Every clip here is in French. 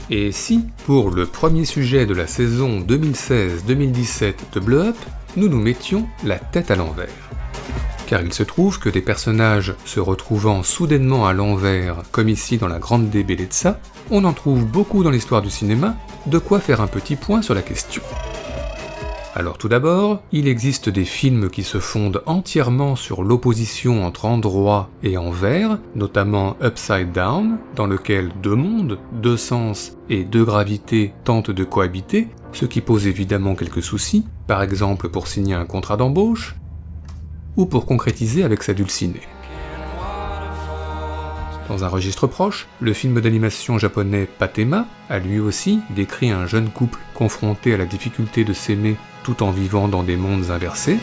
Et si, pour le premier sujet de la saison 2016-2017 de Blow Up, nous nous mettions la tête à l'envers? Car il se trouve que des personnages se retrouvant soudainement à l'envers, comme ici dans la Grande Bellezza, on en trouve beaucoup dans l'histoire du cinéma, de quoi faire un petit point sur la question. Alors tout d'abord, il existe des films qui se fondent entièrement sur l'opposition entre endroit et envers, notamment Upside Down, dans lequel deux mondes, deux sens et deux gravités tentent de cohabiter, ce qui pose évidemment quelques soucis, par exemple pour signer un contrat d'embauche, ou pour concrétiser avec sa dulcinée. Dans un registre proche, le film d'animation japonais Patema a lui aussi décrit un jeune couple confronté à la difficulté de s'aimer tout en vivant dans des mondes inversés.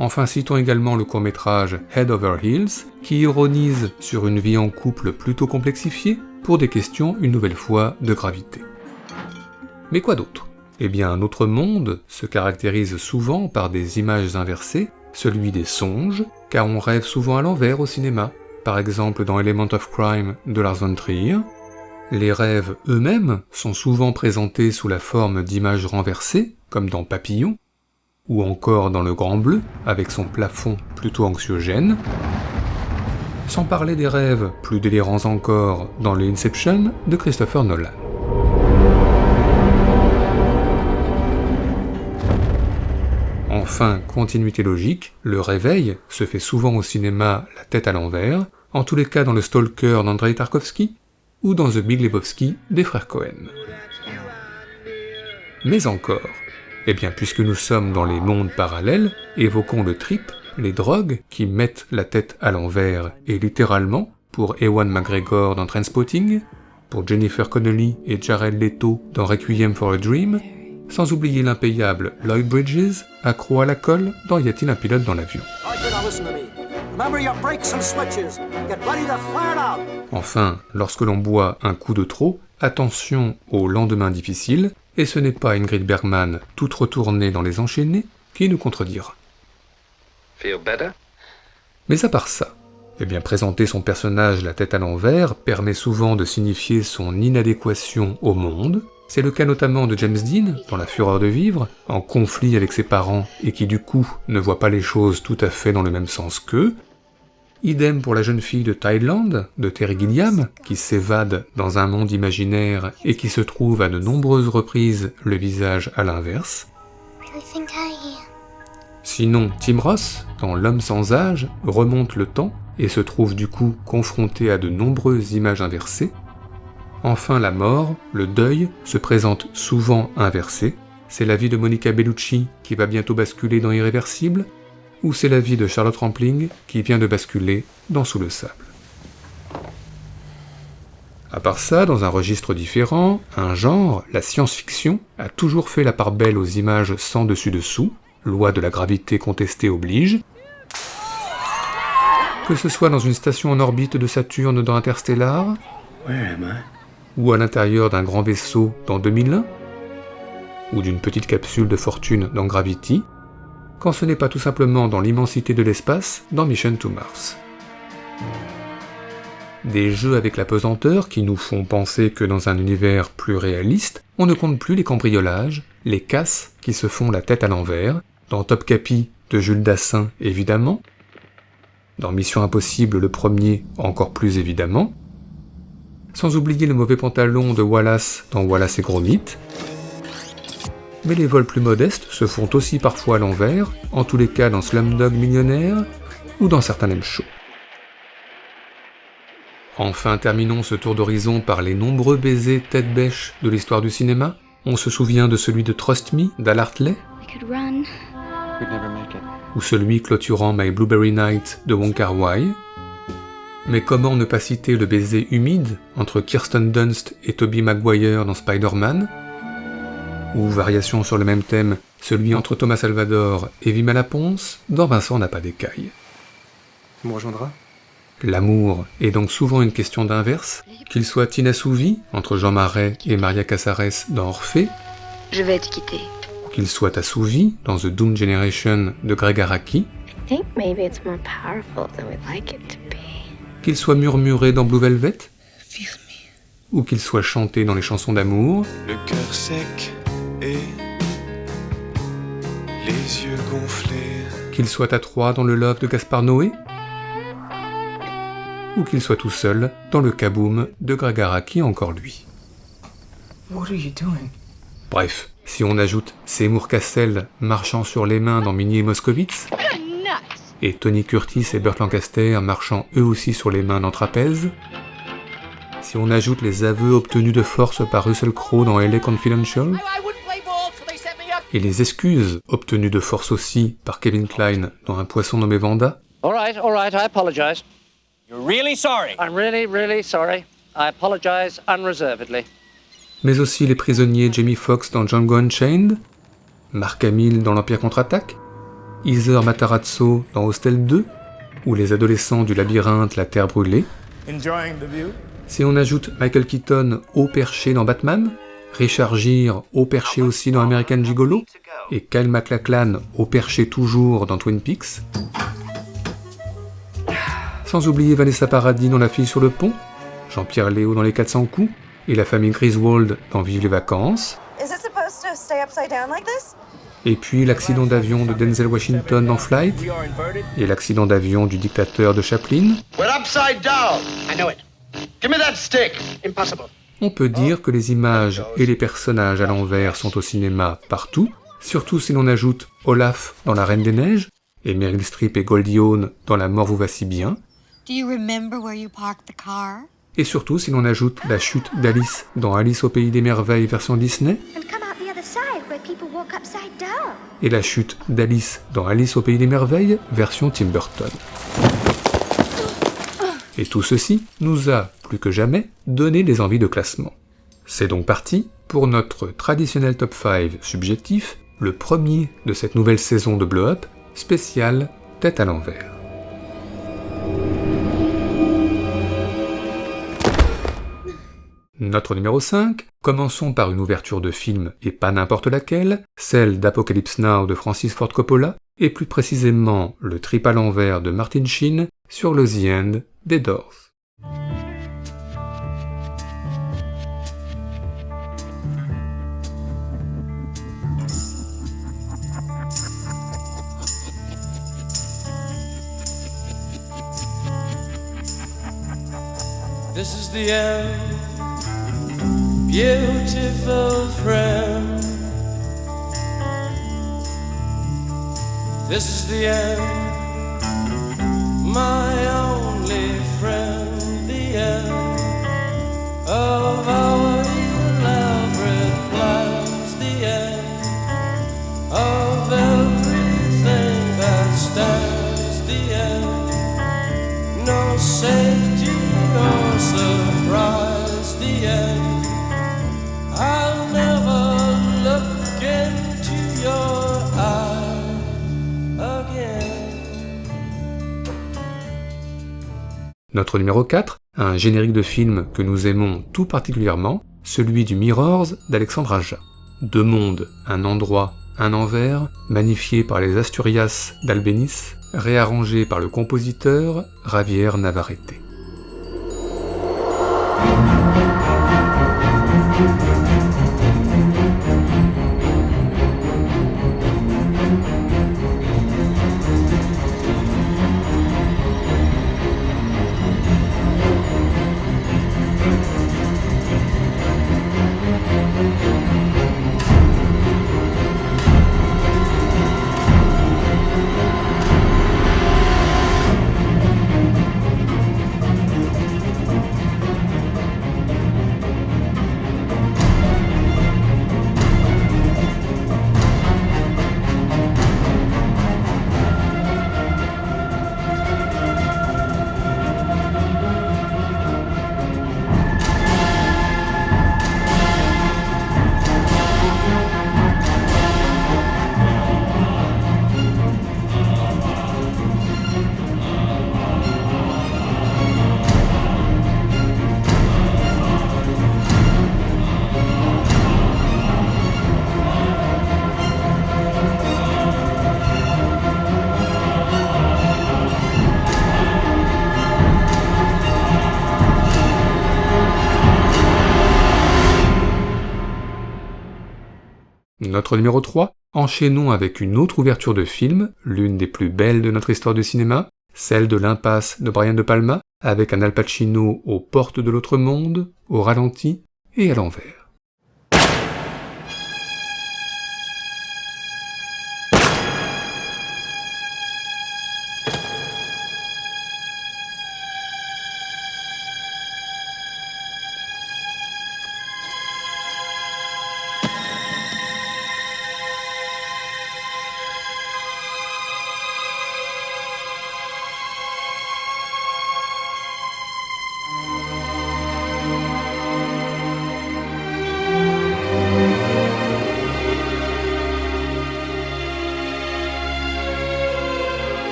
Enfin, citons également le court-métrage Head Over Heels, qui ironise sur une vie en couple plutôt complexifiée pour des questions une nouvelle fois de gravité. Mais quoi d'autre? Eh bien, un autre monde se caractérise souvent par des images inversées, celui des songes, car on rêve souvent à l'envers au cinéma, par exemple dans Element of Crime de Lars von Trier. Les rêves eux-mêmes sont souvent présentés sous la forme d'images renversées, comme dans Papillon, ou encore dans Le Grand Bleu, avec son plafond plutôt anxiogène. Sans parler des rêves plus délirants encore dans le Inception de Christopher Nolan. Enfin, continuité logique, le réveil se fait souvent au cinéma la tête à l'envers, en tous les cas dans le Stalker d'Andrei Tarkovsky, ou dans The Big Lebowski des frères Coen. Mais encore, eh bien puisque nous sommes dans les mondes parallèles, évoquons le trip, les drogues qui mettent la tête à l'envers, et littéralement, pour Ewan McGregor dans Trainspotting, pour Jennifer Connelly et Jared Leto dans Requiem for a Dream, sans oublier l'impayable Lloyd Bridges, accro à la colle dans Y a-t-il un pilote dans l'avion? Enfin, lorsque l'on boit un coup de trop, attention au lendemain difficile, et ce n'est pas Ingrid Bergman, toute retournée dans Les Enchaînés, qui nous contredira. Feel better? Mais à part ça, eh bien présenter son personnage la tête à l'envers permet souvent de signifier son inadéquation au monde. C'est le cas notamment de James Dean, dans La Fureur de vivre, en conflit avec ses parents et qui du coup ne voit pas les choses tout à fait dans le même sens qu'eux. Idem pour la jeune fille de Thailand, de Terry Gilliam, qui s'évade dans un monde imaginaire et qui se trouve à de nombreuses reprises le visage à l'inverse. Sinon, Tim Roth, dans L'homme sans âge, remonte le temps et se trouve du coup confronté à de nombreuses images inversées. Enfin, la mort, le deuil, se présente souvent inversé. C'est la vie de Monica Bellucci qui va bientôt basculer dans Irréversible, ou c'est la vie de Charlotte Rampling qui vient de basculer dans Sous le sable. À part ça, dans un registre différent, un genre, la science-fiction, a toujours fait la part belle aux images sans dessus-dessous, loi de la gravité contestée oblige. Que ce soit dans une station en orbite de Saturne dans Interstellar, ou à l'intérieur d'un grand vaisseau dans 2001, ou d'une petite capsule de fortune dans Gravity, quand ce n'est pas tout simplement dans l'immensité de l'espace dans Mission to Mars. Des jeux avec la pesanteur qui nous font penser que dans un univers plus réaliste, on ne compte plus les cambriolages, les casses qui se font la tête à l'envers, dans Top Capi de Jules Dassin évidemment, dans Mission Impossible le premier encore plus évidemment, sans oublier le mauvais pantalon de Wallace dans Wallace et Gromit. Mais les vols plus modestes se font aussi parfois à l'envers, en tous les cas dans Slumdog Millionnaire ou dans certains M Show. Enfin, terminons ce tour d'horizon par les nombreux baisers tête-bêche de l'histoire du cinéma. On se souvient de celui de Trust Me d'Al Hartley, ou celui clôturant My Blueberry Night de Wong Kar-wai. Mais comment ne pas citer le baiser humide entre Kirsten Dunst et Tobey Maguire dans Spider-Man, ou variation sur le même thème, celui entre Thomas Salvador et Vima Laponce dans Vincent n'a pas d'écailles. Tu me rejoindras ? L'amour est donc souvent une question d'inverse, qu'il soit inassouvi entre Jean Marais et Maria Casares dans Orphée, Je vais te quitter. ou qu'il soit assouvi dans The Doom Generation de Greg Araki, I think maybe it's more powerful than we'd like it to be. qu'il soit murmuré dans Blue Velvet, ou qu'il soit chanté dans les chansons d'amour, le cœur sec et les yeux gonflés, qu'il soit à trois dans le Love de Gaspard Noé, ou qu'il soit tout seul dans le Kaboom de Gregg Araki, encore lui. What are you doing? Bref, si on ajoute Seymour Cassel marchant sur les mains dans Minnie et Moscovitz, et Tony Curtis et Burt Lancaster marchant eux aussi sur les mains dans Trapèze, si on ajoute les aveux obtenus de force par Russell Crowe dans LA Confidential, et les excuses obtenues de force aussi par Kevin Kline dans Un poisson nommé Vanda, All right, I apologize. You're really sorry? I'm really, really sorry. I apologize unreservedly. mais aussi les prisonniers Jamie Foxx dans Django Unchained, Mark Hamill dans l'Empire contre-attaque, Heather Matarazzo dans Hostel 2, ou les adolescents du labyrinthe La Terre brûlée. Enjoying the view? Si on ajoute Michael Keaton haut perché dans Batman, Richard Gere haut perché aussi dans American Gigolo, et Kyle MacLachlan haut perché toujours dans Twin Peaks. Sans oublier Vanessa Paradis dans La fille sur le pont, Jean-Pierre Léaud dans Les 400 coups, et la famille Griswold dans Vive les vacances. Is it supposed to stay upside down like this? Et puis l'accident d'avion de Denzel Washington dans Flight, et l'accident d'avion du dictateur de Chaplin. We're upside down. I know it. Give me that stick. Impossible. On peut dire que les images et les personnages à l'envers sont au cinéma partout, surtout si l'on ajoute Olaf dans La Reine des Neiges, et Meryl Streep et Goldie Hawn dans La mort vous va si bien. Do you remember where you parked the car? Et surtout si l'on ajoute la chute d'Alice dans Alice au pays des merveilles version Disney, et la chute d'Alice dans Alice au pays des merveilles version Tim Burton. Et tout ceci nous a, plus que jamais, donné des envies de classement. C'est donc parti pour notre traditionnel top 5 subjectif, le premier de cette nouvelle saison de Blow Up, spécial Tête à l'envers. Notre numéro 5, commençons par une ouverture de film et pas n'importe laquelle, celle d'Apocalypse Now de Francis Ford Coppola, et plus précisément le trip à l'envers de Martin Sheen sur le The End des Doors. This is the end, beautiful friend. This is the end, my only friend. The end of our elaborate plans. The end of everything that stands. The end, no safety or surprise. The end, I'll never look into your eyes again. Notre numéro 4, un générique de film que nous aimons tout particulièrement, celui du Mirrors d'Alexandre Aja. Deux mondes, un endroit, un envers, magnifié par les Asturias d'Albéniz, réarrangé par le compositeur Javier Navarrete. Notre numéro 3, enchaînons avec une autre ouverture de film, l'une des plus belles de notre histoire du cinéma, celle de l'Impasse de Brian De Palma, avec un Al Pacino aux portes de l'autre monde, au ralenti et à l'envers.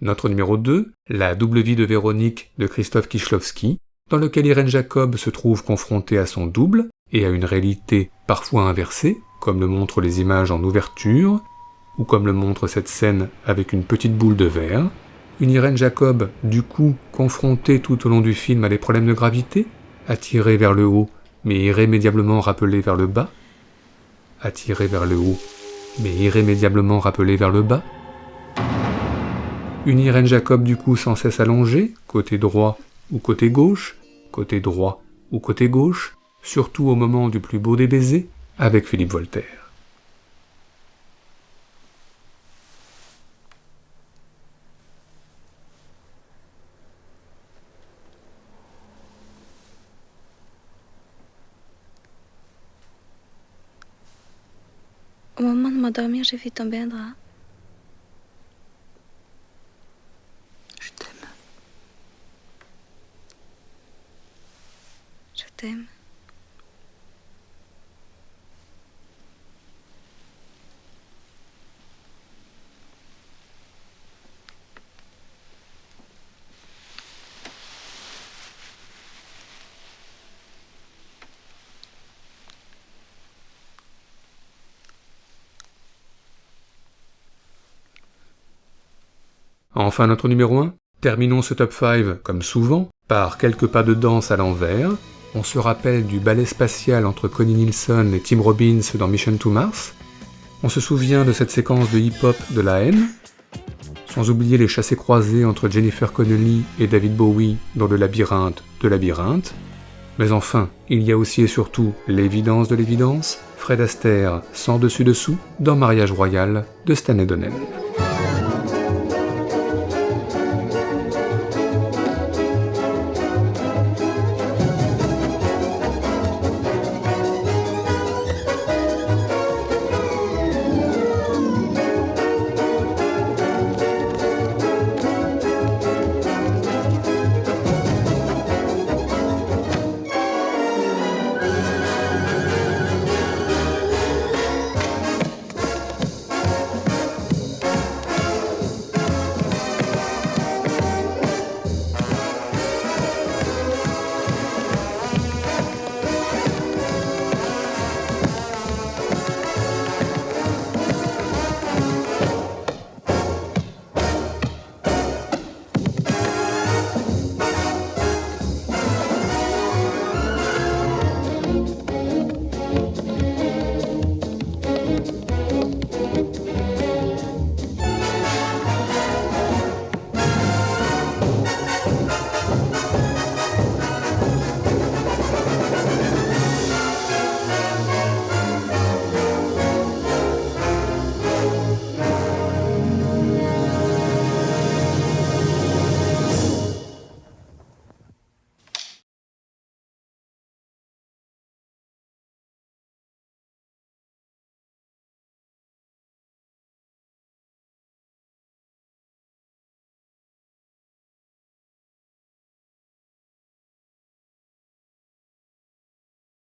Notre numéro 2, La double vie de Véronique de Krzysztof Kieślowski, dans lequel Irène Jacob se trouve confrontée à son double et à une réalité parfois inversée, comme le montrent les images en ouverture, ou comme le montre cette scène avec une petite boule de verre. Une Irène Jacob, du coup, confrontée tout au long du film à des problèmes de gravité, attirée vers le haut, mais irrémédiablement rappelée vers le bas, attirée vers le haut, mais irrémédiablement rappelée vers le bas. Une Irène Jacob du coup sans cesse allongée, côté droit ou côté gauche, côté droit ou côté gauche, surtout au moment du plus beau des baisers, avec Philippe Voltaire. Au moment de m'endormir, j'ai fait tomber un drap. Je t'aime. Je t'aime. Enfin notre numéro 1, terminons ce top 5, comme souvent, par quelques pas de danse à l'envers. On se rappelle du ballet spatial entre Connie Nielsen et Tim Robbins dans Mission to Mars. On se souvient de cette séquence de hip-hop de la haine. sans oublier les chassés-croisés entre Jennifer Connelly et David Bowie dans le labyrinthe de Labyrinthe. Mais enfin, il y a aussi et surtout l'évidence de l'évidence, Fred Astaire sans dessus-dessous dans Mariage Royal de Stanley Donen.